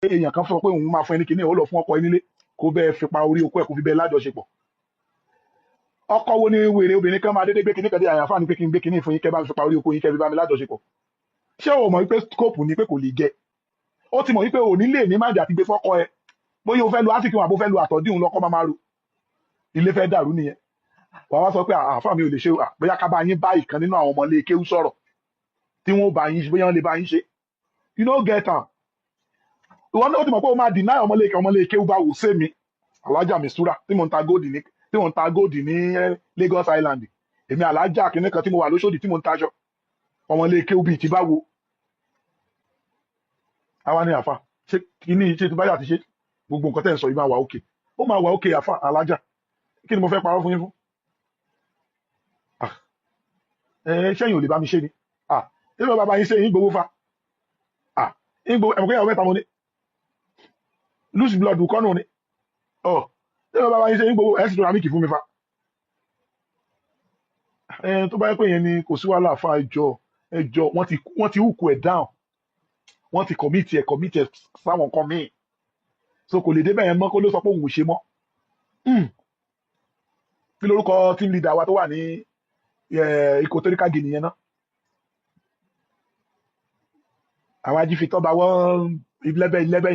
èèyàn kan sọ pé òun máa fún ẹni kíní ó lọ fún ọkọ ẹ nílé kó bẹ́ẹ̀ fi pa orí okó ẹ̀ kó fi bẹ́ẹ̀ lájọṣepọ̀. Ọkọ wo ni wèrè obìnrin kan máa dédé gbé kíní kan dé àyàfáà ní pé kí n gbé kíní fún yín kẹ́ bá mi fi pa orí okó yín kẹ́ fi bá mi lájọṣepọ̀. Ṣé o mọ̀ wípé scope ni pé kò lè jẹ? Ó ti mọ̀ wípé òní lè ní máàjà àti gbé fọ́kọ ẹ bóyá o fẹ́ lo áfíríkì wọn àbó fẹ́ lo àtọ̀díhun lọ́kọ́ máa ro ilé fẹ́ dàrú nìyẹn. Wàá wá sọ pé àáfàá mi ò lè ṣe bóyá ká bá yín bá ìkan nínú àwọn ọmọ ilé kéwú sọ̀rọ̀ tí wọ́n bá yín bóyá wọ́n lè bá yín ṣe. You no get am. Ìwọ náà ó ti mọ̀ pé o máa deny ọmọ ilé kéwú bá wò sé mi alájà mistura tí mò ń ta góòdì ní Lagos Island. Èmi alájà kìnní kan tí mo wà lóṣòdì tí mò ń taṣọ ọmọ ilé kéwú bíi ti bá wo. Àwa ni àfa ṣé kíní ṣe ti báyà ti ṣe gbogbo nǹkan tẹ́ ń sọ yìí máa wà òkè. Ó máa wà òkè àfa alájà. Kí ni mo fẹ́ parọ́ fún yín fún? Ṣẹ́yìn ò lè bá mi ṣe ni. Ṣé ló bá yín ṣe yín gbowó fa? Ẹ̀mọ̀ kéèyàn mẹ́ta mo ní. Loose blood kọ́nù ni. Ṣé ló bá yín ṣe yín gbowó ẹ̀ sì tó ra míìkì fún mi fa? Tó bá yẹ pé yẹn ni kò sí wàhálà fa ẹjọ́ wọ́n ti hùkù ẹ̀ down. Wọ́n ti commit ẹ̀ sáwọn nǹkan míì. So kò lè débẹ̀ yẹn mọ́ kó ló sọ pé òun ò ṣe mọ́. Kí lorúkọ team leader wa tó wà ní Equatorial Guinea yẹn náà? Àwọn ajífitọ́ bá wọ́n ilẹ́bẹ̀